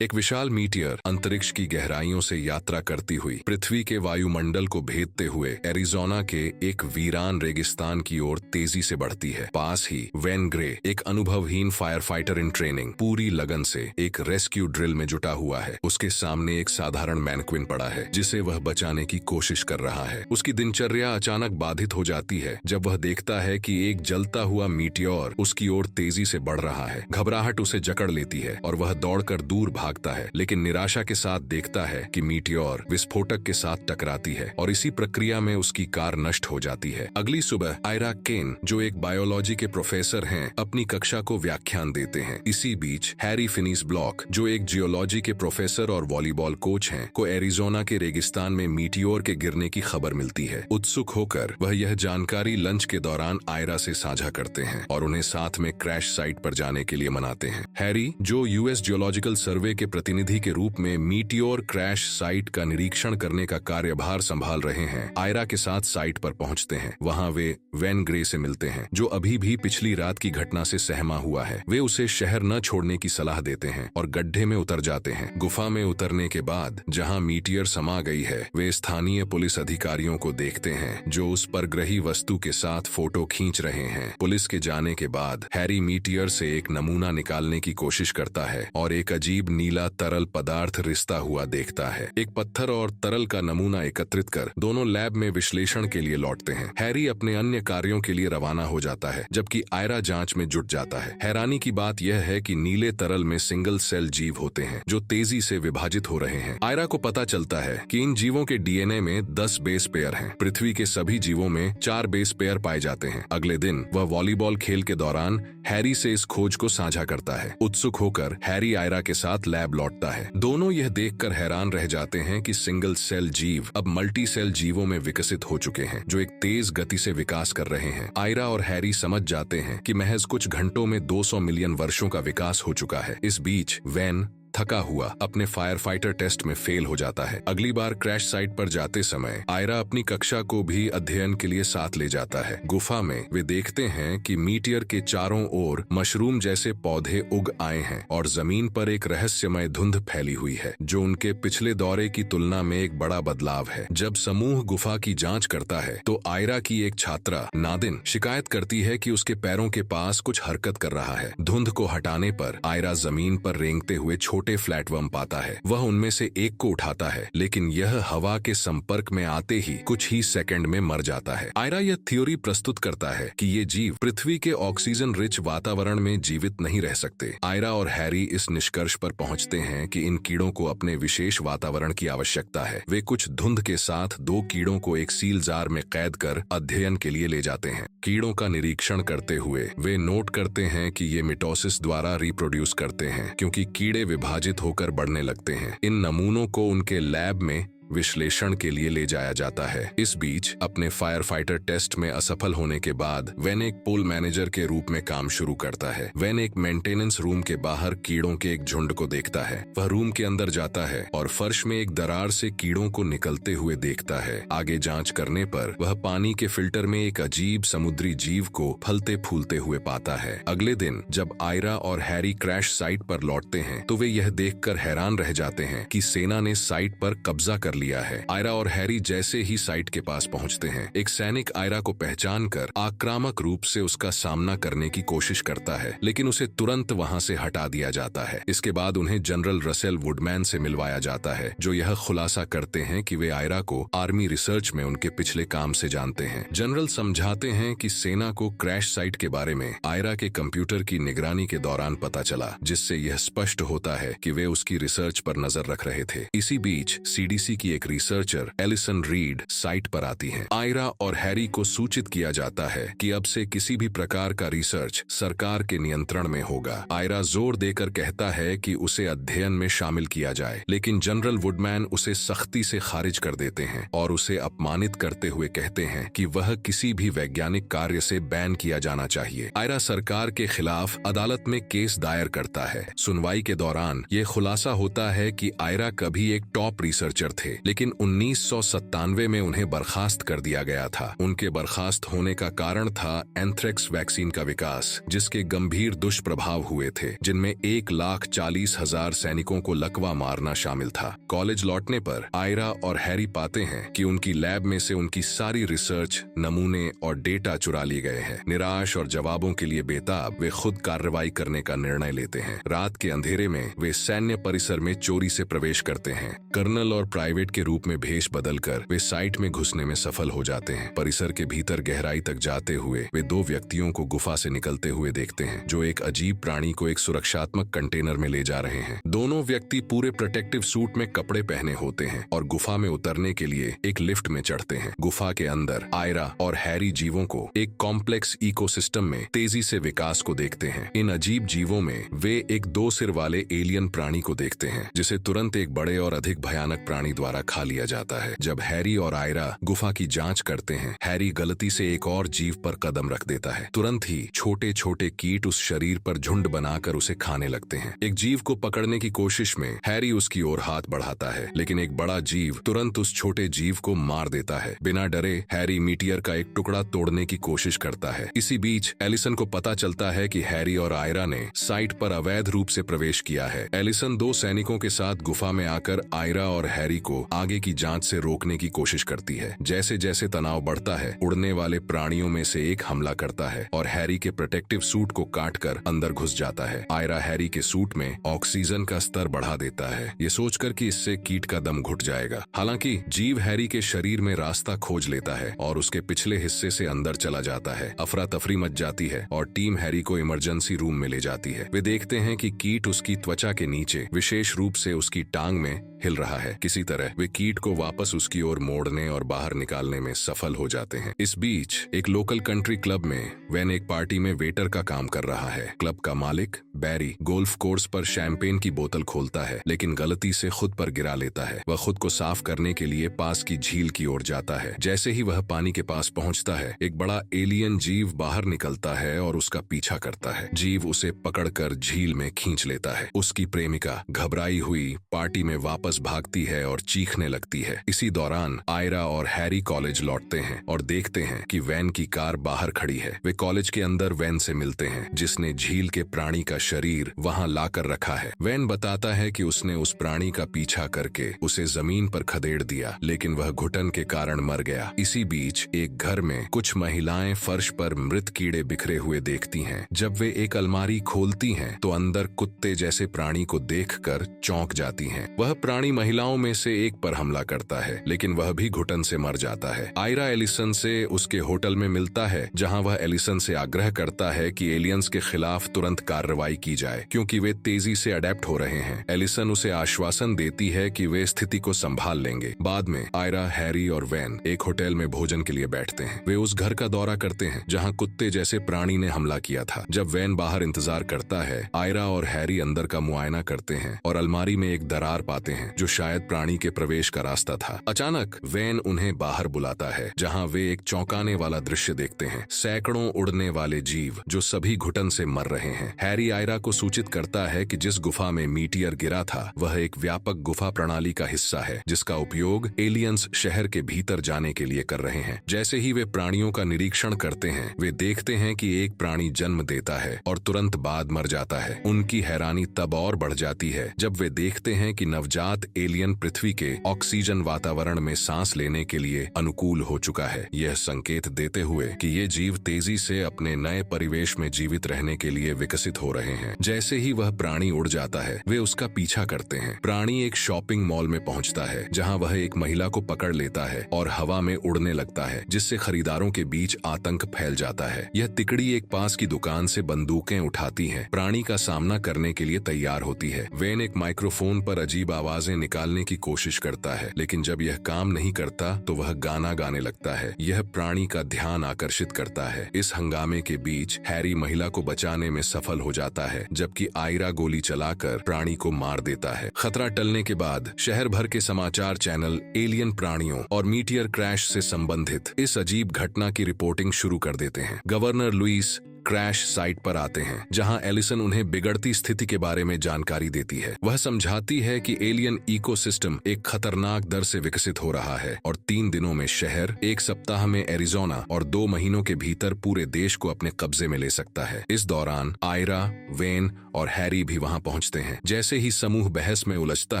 एक विशाल मीटियर अंतरिक्ष की गहराइयों से यात्रा करती हुई पृथ्वी के वायुमंडल को भेदते हुए एरिजोना के एक वीरान रेगिस्तान की ओर तेजी से बढ़ती है। पास ही वेन ग्रे, एक अनुभवहीन फायर फाइटर इन ट्रेनिंग, पूरी लगन से एक रेस्क्यू ड्रिल में जुटा हुआ है। उसके सामने एक साधारण मैनक्विन पड़ा है जिसे वह बचाने की कोशिश कर रहा है। उसकी दिनचर्या अचानक बाधित हो जाती है जब वह देखता है कि एक जलता हुआ मीटियोर उसकी ओर तेजी से बढ़ रहा है। घबराहट उसे जकड़ लेती है और वह दौड़कर दूर भागता है, लेकिन निराशा के साथ देखता है कि मीटियोर विस्फोटक के साथ टकराती है और इसी प्रक्रिया में उसकी कार नष्ट हो जाती है। अगली सुबह आयरा केन, जो एक बायोलॉजी के प्रोफेसर हैं, अपनी कक्षा को व्याख्यान देते हैं। इसी बीच हैरी फिनिस ब्लॉक, जो एक जियोलॉजी के प्रोफेसर और वॉलीबॉल कोच हैं, को एरिजोना के रेगिस्तान में मीटियोर के गिरने की खबर मिलती है। उत्सुक होकर वह यह जानकारी लंच के दौरान आयरा से साझा करते हैं और उन्हें साथ में क्रैश साइट पर जाने के लिए मनाते हैं। हैरी, जो यूएस जियोलॉजिकल सर्वे के प्रतिनिधि के रूप में मीटियोर क्रैश साइट का निरीक्षण करने का कार्यभार संभाल रहे हैं, आयरा के साथ साइट पर पहुंचते हैं। वहां वे वेन ग्रे से मिलते हैं, जो अभी भी पिछली रात की घटना से सहमा हुआ है। वे उसे शहर न छोड़ने की सलाह देते हैं और गड्ढे में उतर जाते हैं। गुफा में उतरने के बाद जहां मीटियर समा गई है, वे स्थानीय पुलिस अधिकारियों को देखते हैं जो उस परग्रही वस्तु के साथ फोटो खींच रहे हैं। पुलिस के जाने के बाद हैरी मीटियर से एक नमूना निकालने की कोशिश करता है और एक अजीब नीला तरल पदार्थ रिसता हुआ देखता है। एक पत्थर और तरल का नमूना एकत्रित कर दोनों लैब में विश्लेषण के लिए लौटते हैं। हैरी अपने अन्य कार्यों के लिए रवाना हो जाता है, जबकि आयरा जांच में जुट जाता है। हैरानी की बात यह है कि नीले तरल में सिंगल सेल जीव होते हैं जो तेजी से विभाजित हो रहे हैं। आयरा को पता चलता है कि इन जीवों के डीएनए में 10 बेस पेयर हैं। पृथ्वी के सभी जीवों में 4 बेस पेयर पाए जाते हैं। अगले दिन वह वॉलीबॉल खेल के दौरान हैरी से इस खोज को साझा करता है। उत्सुक होकर हैरी आयरा के साथ लैब लौटता है। दोनों यह देखकर हैरान रह जाते हैं कि सिंगल सेल जीव अब मल्टी सेल जीवों में विकसित हो चुके हैं, जो एक तेज गति से विकास कर रहे हैं। आयरा और हैरी समझ जाते हैं कि महज कुछ घंटों में 200 मिलियन वर्षों का विकास हो चुका है। इस बीच वेन थका हुआ अपने फायर फाइटर टेस्ट में फेल हो जाता है। अगली बार क्रैश साइट पर जाते समय आयरा अपनी कक्षा को भी अध्ययन के लिए साथ ले जाता है। गुफा में वे देखते हैं कि मीटियर के चारों ओर मशरूम जैसे पौधे उग आए हैं और जमीन पर एक रहस्यमय धुंध फैली हुई है, जो उनके पिछले दौरे की तुलना में एक बड़ा बदलाव है। जब समूह गुफा की जांच करता है तो आयरा की एक छात्रा नादिन शिकायत करती है कि उसके पैरों के पास कुछ हरकत कर रहा है। धुंध को हटाने पर आयरा जमीन पर रेंगते हुए छोटे फ्लैटवर्म पाता है। वह उनमें से एक को उठाता है, लेकिन यह हवा के संपर्क में आते ही कुछ ही सेकंड में मर जाता है। आयरा यह थ्योरी प्रस्तुत करता है कि ये जीव पृथ्वी के ऑक्सीजन रिच वातावरण में जीवित नहीं रह सकते। आयरा और हैरी इस निष्कर्ष पर पहुंचते हैं कि इन कीड़ों को अपने विशेष वातावरण की आवश्यकता है। वे कुछ धुंध के साथ 2 कीड़ों को एक सील जार में कैद कर अध्ययन के लिए ले जाते हैं। कीड़ों का निरीक्षण करते हुए वे नोट करते हैं कि ये मिटोसिस द्वारा रिप्रोड्यूस करते हैं, क्योंकि कीड़े विभाजित होकर बढ़ने लगते हैं। इन नमूनों को उनके लैब में विश्लेषण के लिए ले जाया जाता है। इस बीच अपने फायर फाइटर टेस्ट में असफल होने के बाद वेन एक पूल मैनेजर के रूप में काम शुरू करता है। वेन एक मेंटेनेंस रूम के बाहर कीड़ों के एक झुंड को देखता है। वह रूम के अंदर जाता है और फर्श में एक दरार से कीड़ों को निकलते हुए देखता है। आगे जांच करने पर वह पानी के फिल्टर में एक अजीब समुद्री जीव को फलते फूलते हुए पाता है। अगले दिन जब आयरा और हैरी क्रैश साइट पर लौटते हैं तो वे यह देखकर हैरान रह जाते हैं कि सेना ने साइट पर कब्जा कर लिया है। आयरा और हैरी जैसे ही साइट के पास पहुंचते हैं, एक सैनिक आयरा को पहचानकर आक्रामक रूप से उसका सामना करने की कोशिश करता है, लेकिन उसे तुरंत वहां से हटा दिया जाता है। इसके बाद उन्हें जनरल रसेल वुडमैन से मिलवाया जाता है, जो यह खुलासा करते हैं कि वे आयरा को आर्मी रिसर्च में उनके पिछले काम से जानते हैं। जनरल समझाते हैं कि सेना को क्रैश साइट के बारे में आयरा के कंप्यूटर की निगरानी के दौरान पता चला, जिससे यह स्पष्ट होता है कि वे उसकी रिसर्च पर नजर रख रहे थे। इसी बीच सीडीसी की एक रिसर्चर एलिसन रीड साइट पर आती हैं। आयरा और हैरी को सूचित किया जाता है कि अब से किसी भी प्रकार का रिसर्च सरकार के नियंत्रण में होगा। आयरा जोर देकर कहता है कि उसे अध्ययन में शामिल किया जाए, लेकिन जनरल वुडमैन उसे सख्ती से खारिज कर देते हैं और उसे अपमानित करते हुए कहते हैं कि वह किसी भी वैज्ञानिक कार्य से बैन किया जाना चाहिए। आयरा सरकार के खिलाफ अदालत में केस दायर करता है। सुनवाई के दौरान ये खुलासा होता है कि आयरा कभी एक टॉप रिसर्चर थे, लेकिन 1997 में उन्हें बर्खास्त कर दिया गया था। उनके बर्खास्त होने का कारण था एंथ्रेक्स वैक्सीन का विकास, जिसके गंभीर दुष्प्रभाव हुए थे, जिनमें 1,40,000 सैनिकों को लकवा मारना शामिल था। कॉलेज लौटने पर आयरा और हैरी पाते हैं कि उनकी लैब में से उनकी सारी रिसर्च, नमूने और डेटा चुरा लिए गए हैं। निराश और जवाबों के लिए बेताब वे खुद कार्रवाई करने का निर्णय लेते हैं। रात के अंधेरे में वे सैन्य परिसर में चोरी से प्रवेश करते हैं। कर्नल और प्राइवेट के रूप में भेष बदलकर वे साइट में घुसने में सफल हो जाते हैं। परिसर के भीतर गहराई तक जाते हुए वे 2 व्यक्तियों को गुफा से निकलते हुए देखते हैं, जो एक अजीब प्राणी को एक सुरक्षात्मक कंटेनर में ले जा रहे हैं। दोनों व्यक्ति पूरे प्रोटेक्टिव सूट में कपड़े पहने होते हैं और गुफा में उतरने के लिए एक लिफ्ट में चढ़ते हैं। गुफा के अंदर आयरा और हैरी जीवों को एक कॉम्प्लेक्स इकोसिस्टम में तेजी से विकास को देखते हैं। इन अजीब जीवों में वे एक 2 सिर वाले एलियन प्राणी को देखते हैं, जिसे तुरंत एक बड़े और अधिक भयानक प्राणी द्वारा खा लिया जाता है। जब हैरी और आयरा गुफा की जांच करते हैं, हैरी गलती से एक और जीव पर कदम रख देता है। तुरंत ही छोटे छोटे कीट उस शरीर पर झुंड बनाकर उसे खाने लगते हैं। एक जीव को पकड़ने की कोशिश में हैरी उसकी ओर हाथ बढ़ाता है, लेकिन एक बड़ा जीव तुरंत उस छोटे जीव को मार देता है। बिना डरे हैरी मीटियर का एक टुकड़ा तोड़ने की कोशिश करता है। इसी बीच एलिसन को पता चलता है कि हैरी और आयरा ने साइट पर अवैध रूप से प्रवेश किया है। एलिसन 2 सैनिकों के साथ गुफा में आकर आयरा और हैरी को आगे की जांच से रोकने की कोशिश करती है। जैसे जैसे तनाव बढ़ता है, उड़ने वाले प्राणियों में से एक हमला करता है और हैरी के प्रोटेक्टिव सूट को काटकर अंदर घुस जाता है। आयरा हैरी के सूट में ऑक्सीजन का स्तर बढ़ा देता है, ये सोचकर कि इससे कीट का दम घुट जाएगा। हालांकि जीव हैरी के शरीर में रास्ता खोज लेता है और उसके पिछले हिस्से से अंदर चला जाता है। अफरा तफरी मच जाती है और टीम हैरी को इमरजेंसी रूम में ले जाती है। वे देखते हैं कि कीट उसकी त्वचा के नीचे, विशेष रूप से उसकी टांग में हिल रहा है। किसी तरह वे कीट को वापस उसकी ओर मोड़ने और बाहर निकालने में सफल हो जाते हैं। इस बीच एक लोकल कंट्री क्लब में वैन एक पार्टी में वेटर का काम कर रहा है। क्लब का मालिक बैरी गोल्फ कोर्स पर शैंपेन की बोतल खोलता है, लेकिन गलती से खुद पर गिरा लेता है। वह खुद को साफ करने के लिए पास की झील की ओर जाता है। जैसे ही वह पानी के पास पहुंचता है, एक बड़ा एलियन जीव बाहर निकलता है और उसका पीछा करता है। जीव उसे पकड़कर झील में खींच लेता है। उसकी प्रेमिका घबराई हुई पार्टी में वापस भागती है और चीखने लगती है। इसी दौरान आयरा और हैरी कॉलेज लौटते हैं और देखते हैं कि वैन की कार बाहर खड़ी है। वे कॉलेज के अंदर वैन से मिलते हैं, जिसने झील के प्राणी का शरीर वहां लाकर रखा है। वैन बताता है कि उसने उस प्राणी का पीछा करके उसे जमीन पर खदेड़ दिया, लेकिन वह घुटन के कारण मर गया। इसी बीच एक घर में कुछ महिलाएं फर्श पर मृत कीड़े बिखरे हुए देखती हैं। जब वे एक अलमारी खोलती हैं, तो अंदर कुत्ते जैसे प्राणी को देखकर चौंक जाती हैं। वह प्राणी महिलाओं में से एक पर हमला करता है, लेकिन वह भी घुटन से मर जाता है। आयरा एलिसन से उसके होटल में मिलता है, जहां वह एलिसन से आग्रह करता है कि एलियंस के खिलाफ तुरंत कार्रवाई की जाए, क्योंकि वे तेजी से अडेप्ट हो रहे हैं। एलिसन उसे आश्वासन देती है कि वे स्थिति को संभाल लेंगे। बाद में आयरा, हैरी और वैन एक होटल में भोजन के लिए बैठते हैं। वे उस घर का दौरा करते हैं जहाँ कुत्ते जैसे प्राणी ने हमला किया था। जब वैन बाहर इंतजार करता है, आयरा और हैरी अंदर का मुआयना करते हैं और अलमारी में एक दरार पाते हैं, जो शायद प्राणी के प्रवेश का रास्ता था। अचानक वैन उन्हें बाहर बुलाता है, जहां वे एक चौंकाने वाला दृश्य देखते हैं। सैकड़ों उड़ने वाले जीव जो सभी घुटन से मर रहे हैं। हैरी आयरा को सूचित करता है कि जिस गुफा में मीटियर गिरा था, वह एक व्यापक गुफा प्रणाली का हिस्सा है, जिसका उपयोग एलियंस शहर के भीतर जाने के लिए कर रहे हैं। जैसे ही वे प्राणियों का निरीक्षण करते हैं, वे देखते हैं कि एक प्राणी जन्म देता है और तुरंत बाद मर जाता है। उनकी हैरानी तब और बढ़ जाती है जब वे देखते हैं कि नवजात एलियन पृथ्वी के ऑक्सीजन वातावरण में सांस लेने के लिए अनुकूल हो चुका है। यह संकेत देते हुए कि ये जीव तेजी से अपने नए परिवेश में जीवित रहने के लिए विकसित हो रहे हैं। जैसे ही वह प्राणी उड़ जाता है, वे उसका पीछा करते हैं। प्राणी एक शॉपिंग मॉल में पहुंचता है, जहां वह एक महिला को पकड़ लेता है और हवा में उड़ने लगता है, जिससे खरीदारों के बीच आतंक फैल जाता है। यह तिकड़ी एक पास की दुकान से बंदूकें उठाती है, प्राणी का सामना करने के लिए तैयार होती है। वैन एक माइक्रोफोन पर अजीब आवाजें निकालने की कोशिश करता है, लेकिन जब यह काम नहीं करता तो वह गाना गाने लगता है। यह प्राणी का ध्यान आकर्षित करता है। इस हंगामे के बीच हैरी महिला को बचाने में सफल हो जाता है, जबकि आयरा गोली चलाकर प्राणी को मार देता है। खतरा टलने के बाद शहर भर के समाचार चैनल एलियन प्राणियों और मीटियर क्रैश से संबंधित इस अजीब घटना की रिपोर्टिंग शुरू कर देते हैं। गवर्नर लुइस क्रैश साइट पर आते हैं, जहां एलिसन उन्हें बिगड़ती स्थिति के बारे में जानकारी देती है। वह समझाती है कि एलियन इकोसिस्टम एक खतरनाक दर से विकसित हो रहा है और 3 दिनों में शहर, 1 सप्ताह में एरिजोना और 2 महीनों के भीतर पूरे देश को अपने कब्जे में ले सकता है। इस दौरान आयरा, वेन और हैरी भी वहां पहुंचते हैं। जैसे ही समूह बहस में उलझता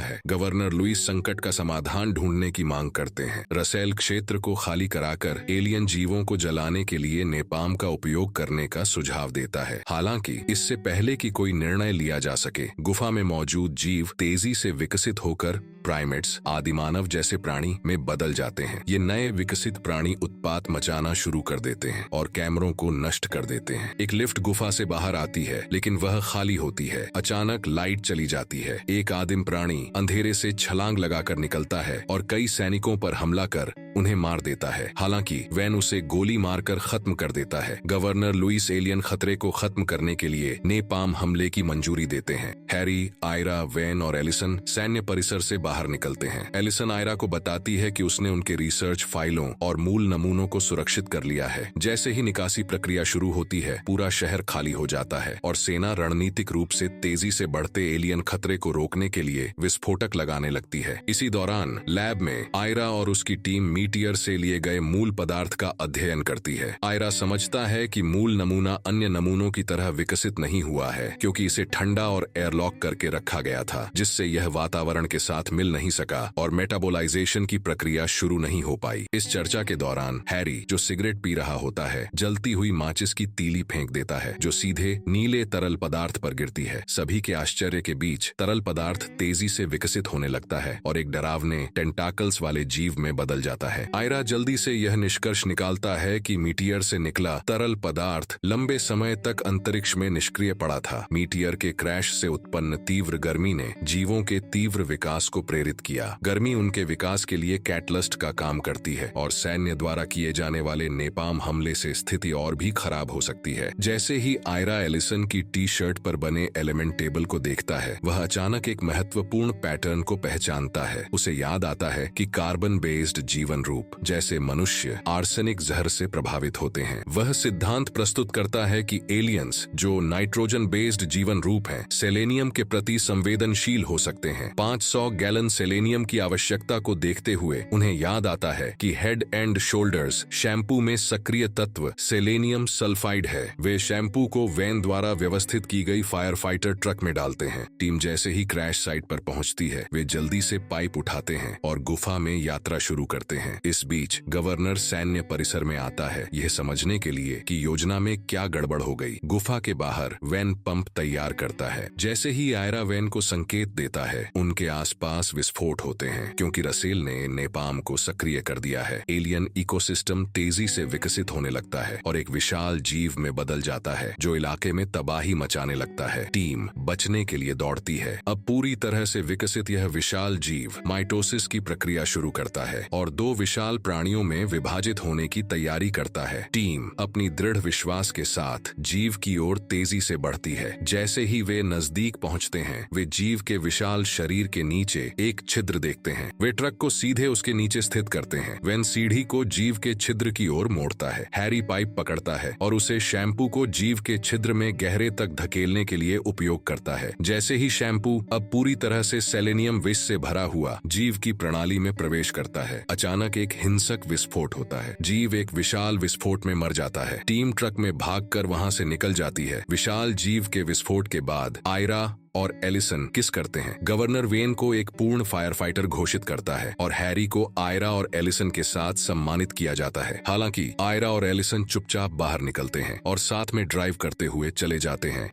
है, गवर्नर लुईस संकट का समाधान ढूंढने की मांग करते हैं। रसेल क्षेत्र को खाली कराकर एलियन जीवों को जलाने के लिए नेपाम का उपयोग करने का सुझाव देता है। हालांकि इससे पहले कि कोई निर्णय लिया जा सके, गुफा में मौजूद जीव तेजी से विकसित होकर प्राइमेट्स, आदिमानव जैसे प्राणी में बदल जाते हैं। ये नए विकसित प्राणी उत्पात मचाना शुरू कर देते हैं और कैमरों को नष्ट कर देते हैं। एक लिफ्ट गुफा से बाहर आती है, लेकिन वह खाली होती है। अचानक लाइट चली जाती है। एक आदिम प्राणी अंधेरे से छलांग लगाकर निकलता है और कई सैनिकों पर हमला कर उन्हें मार देता है। हालांकि वैन उसे गोली मारकर खत्म कर देता है। गवर्नर लुईस एलियन खतरे को खत्म करने के लिए नेपाम हमले की मंजूरी देते हैं। हैरी, आयरा, वैन और एलिसन सैन्य परिसर से बाहर निकलते हैं। एलिसन आयरा को बताती है कि उसने उनके रिसर्च फाइलों और मूल नमूनों को सुरक्षित कर लिया है। जैसे ही निकासी प्रक्रिया शुरू होती है, पूरा शहर खाली हो जाता है और सेना रणनीतिक रूप से तेजी से बढ़ते एलियन खतरे को रोकने के लिए विस्फोटक लगाने लगती है। इसी दौरान लैब में आयरा और उसकी टीम मीटियर से लिए गए मूल पदार्थ का अध्ययन करती है। आयरा समझता है कि मूल नमूना अन्य नमूनों की तरह विकसित नहीं हुआ है, क्योंकि इसे ठंडा और एयरलॉक करके रखा गया था, जिससे यह वातावरण के साथ मिल नहीं सका और मेटाबोलाइजेशन की प्रक्रिया शुरू नहीं हो पाई। इस चर्चा के दौरान हैरी, जो सिगरेट पी रहा होता है, जलती हुई माचिस की तीली फेंक देता है, जो सीधे नीले तरल पदार्थ पर गिरती है। सभी के आश्चर्य के बीच तरल पदार्थ तेजी से विकसित होने लगता है और एक डरावने टेंटाकल्स वाले जीव में बदल जाता है। आयरा जल्दी से यह निष्कर्ष निकालता है कि मीटियर से निकला तरल पदार्थ लंबे समय तक अंतरिक्ष में निष्क्रिय पड़ा था। मीटियर के क्रैश से उत्पन्न तीव्र गर्मी ने जीवों के तीव्र विकास को प्रेरित किया। गर्मी उनके विकास के लिए कैटलिस्ट का काम करती है और सैन्य द्वारा किए जाने वाले नेपाम हमले से स्थिति और भी खराब हो सकती है। जैसे ही आयरा एलिसन की टी शर्ट पर बने एलिमेंट टेबल को देखता है, वह अचानक एक महत्वपूर्ण पैटर्न को पहचानता है। उसे याद आता है कि कार्बन बेस्ड जीवन रूप जैसे मनुष्य आर्सेनिक जहर से प्रभावित होते हैं। वह सिद्धांत प्रस्तुत करता है कि एलियंस, जो नाइट्रोजन बेस्ड जीवन रूप हैं, सेलेनियम के प्रति संवेदनशील हो सकते हैं। 500 गैलन सेलेनियम की आवश्यकता को देखते हुए उन्हें याद आता है कि हेड एंड शोल्डर्स शैम्पू में सक्रिय तत्व सेलेनियम सल्फाइड है। वे शैम्पू को वैन द्वारा व्यवस्थित की गई फायर फाइटर ट्रक में डालते हैं। टीम जैसे ही क्रैश साइट पर पहुंचती है, वे जल्दी से पाइप उठाते हैं और गुफा में यात्रा शुरू करते हैं। इस बीच गवर्नर सैन्य परिसर में आता है, यह समझने के लिए कि योजना में क्या गड़बड़ हो गई। गुफा के बाहर वैन पंप तैयार करता है। जैसे ही आयरा वैन को संकेत देता है, उनके आसपास विस्फोट होते हैं, क्योंकि रसेल ने नेपाम को सक्रिय कर दिया है। एलियन इकोसिस्टम तेजी से विकसित होने लगता है और एक विशाल जीव में बदल जाता है, जो इलाके में तबाही मचाने लगता है। टीम बचने के लिए दौड़ती है। अब पूरी तरह से विकसित यह विशाल जीव माइटोसिस की प्रक्रिया शुरू करता है और 2 विशाल प्राणियों में विभाजित होने की तैयारी करता है। टीम अपनी दृढ़ विश्वास के साथ जीव की ओर तेजी से बढ़ती है। जैसे ही वे नजदीक पहुंचते हैं, वे जीव के विशाल शरीर के नीचे एक छिद्र देखते हैं। वे ट्रक को सीधे उसके नीचे स्थित करते हैं। वैन सीढ़ी को जीव के छिद्र की ओर मोड़ता है। हैरी पाइप पकड़ता है और उसे शैम्पू को जीव के छिद्र में गहरे तक धकेलने के लिए उपयोग करता है। जैसे ही शैम्पू अब पूरी तरह से सेलेनियम विष से भरा हुआ जीव की प्रणाली में प्रवेश करता है, अचानक एक हिंसक विस्फोट होता है। जीव एक विशाल विस्फोट में मर जाता है। टीम ट्रक में भागकर वहां से निकल जाती है। विशाल जीव के विस्फोट के बाद आयरा और एलिसन किस करते हैं। गवर्नर वेन को एक पूर्ण फायर फाइटर घोषित करता है और हैरी को आयरा और एलिसन के साथ सम्मानित किया जाता है। हालांकि आयरा और एलिसन चुपचाप बाहर निकलते हैं और साथ में ड्राइव करते हुए चले जाते हैं।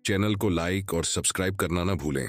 चैनल को लाइक और सब्सक्राइब करना न भूलें।